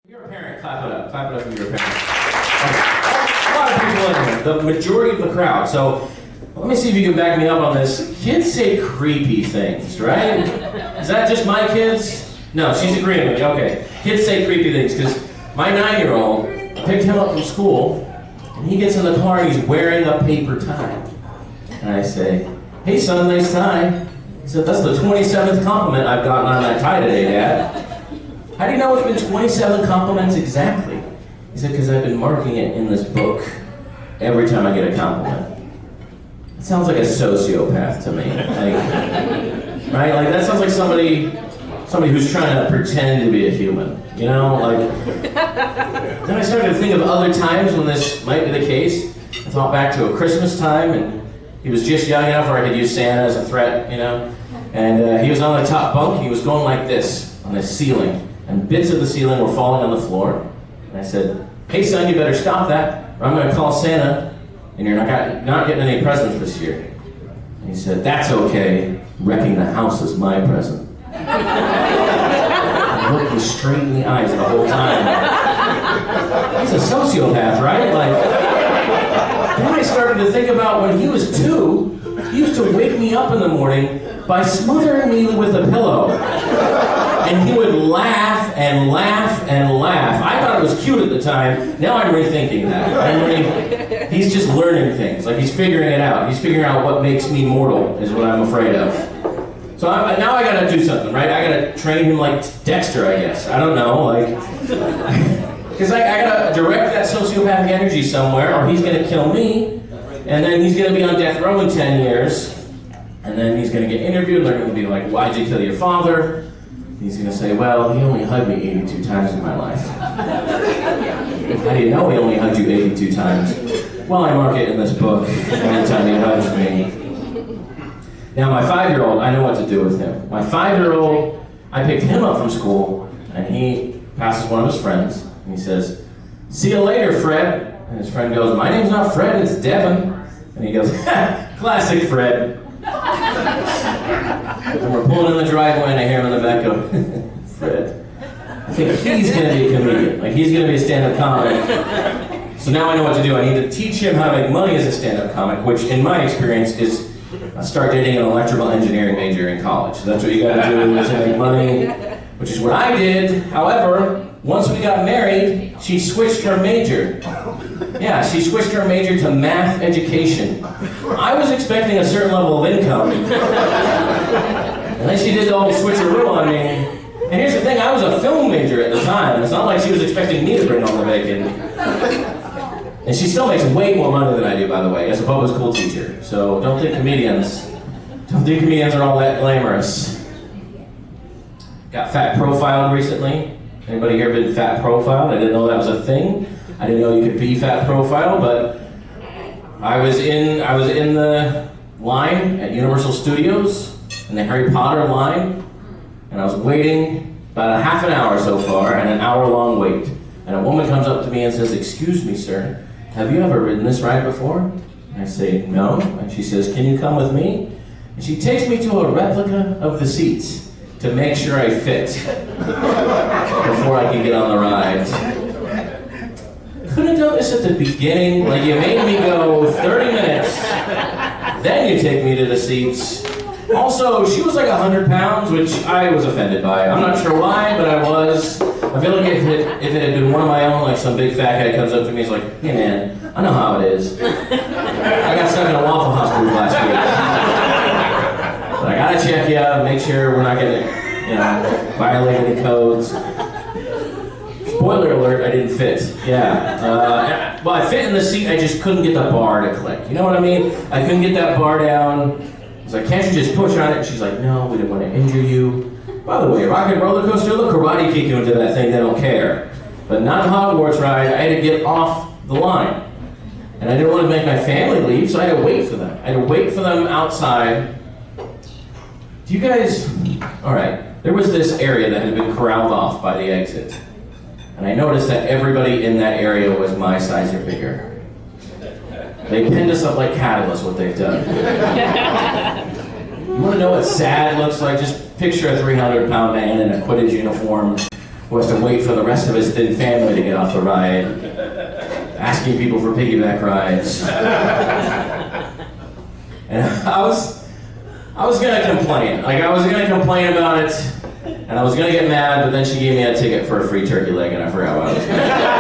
You're a parent, clap it up. Clap it up if you're a parent. A lot of people in here, the majority of the crowd. So let me see if you can back me up on this. Kids say creepy things, right? Is that just my kids? No, she's agreeing with me. Okay. Kids say creepy things because my 9-year-old, I picked him up from school and he gets in the car and he's wearing a paper tie. And I say, "Hey son, nice tie." He said, "That's the 27th compliment I've gotten on that tie today, Dad." "How do you know it's been 27 compliments exactly?" He said, "Because I've been marking it in this book every time I get a compliment." It sounds like a sociopath to me. Like, right? Like that sounds like somebody who's trying to pretend to be a human. You know, like. Then I started to think of other times when this might be the case. I thought back to a Christmas time, and he was just young enough where I could use Santa as a threat, you know. And he was on the top bunk. He was going like this on the ceiling. And bits of the ceiling were falling on the floor. And I said, "Hey son, you better stop that, or I'm going to call Santa, and you're not getting any presents this year." And he said, "That's okay. Wrecking the house is my present." I looked him straight in the eyes the whole time. He's a sociopath, right? Like, then I started to think about when he was 2, he used to wake me up in the morning by smothering me with a pillow. And he would laugh and laugh and laugh. I thought it was cute at the time. Now I'm rethinking that. He's just learning things. Like he's figuring it out. He's figuring out what makes me mortal is what I'm afraid of. So now I gotta do something, right? I gotta train him like Dexter, I guess. I don't know, like... Because I gotta direct that sociopathic energy somewhere or he's gonna kill me. And then he's gonna be on death row in 10 years. And then he's gonna get interviewed and they're gonna be like, "Why'd you kill your father?" He's going to say, "Well, he only hugged me 82 times in my life." "How do you know he only hugged you 82 times?" "Well, I mark it in this book every time he hugs me." Now, my 5-year-old, I know what to do with him. My 5-year-old, I picked him up from school, and he passes one of his friends, and he says, "See you later, Fred." And his friend goes, "My name's not Fred, it's Devin." And he goes, "Ha, classic Fred." And we're pulling in the driveway and I hear him in the back go, "Fred." I think he's going to be a comedian. Like he's going to be a stand-up comic. So now I know what to do. I need to teach him how to make money as a stand-up comic, which in my experience is start dating an electrical engineering major in college. So that's what you got to do to make money, which is what I did. However, once we got married, she switched her major. Yeah, she switched her major to math education. I was expecting a certain level of income. And then she did the whole switcheroo on me. And here's the thing, I was a film major at the time. It's not like she was expecting me to bring home the bacon. And she still makes way more money than I do, by the way, as a public school teacher. So don't think comedians are all that glamorous. Got fat profiled recently. Anybody here been fat profiled? I didn't know that was a thing. I didn't know you could be fat profiled, but I was in the line at Universal Studios, in the Harry Potter line, and I was waiting about a half an hour so far, and an hour-long wait. And a woman comes up to me and says, "Excuse me, sir, have you ever ridden this ride before?" And I say, "No." And she says, "Can you come with me?" And she takes me to a replica of the seats to make sure I fit before I can get on the ride. Could have done this at the beginning, like you made me go 30 minutes, then you take me to the seats. Also, she was like 100 pounds, which I was offended by. I'm not sure why, but I was. I feel like if it had been one of my own, like some big fat guy comes up to me and is like, "Hey man, I know how it is. I got stuck in a Waffle House booth last week. But I gotta check you out and make sure we're not gonna, violate any codes." Spoiler alert, I didn't fit. Yeah. Well, I fit in the seat, I just couldn't get the bar to click. You know what I mean? I couldn't get that bar down. I was like, "Can't you just push on it?" And she's like, "No, we didn't want to injure you." By the way, Rocket Roller Coaster, they'll karate kick you into that thing, they don't care. But not Hogwarts ride, I had to get off the line. And I didn't want to make my family leave, so I had to wait for them. I had to wait for them outside. Do you guys... Alright, there was this area that had been corralled off by the exit. And I noticed that everybody in that area was my size or bigger. They pinned us up like cattle is what they've done. You want to know what sad looks like? Just picture a 300-pound man in a Quidditch uniform who has to wait for the rest of his thin family to get off the ride, asking people for piggyback rides. And I was gonna complain. Like, I was gonna complain about it, and I was gonna get mad, but then she gave me a ticket for a free turkey leg, and I forgot what I was gonna do.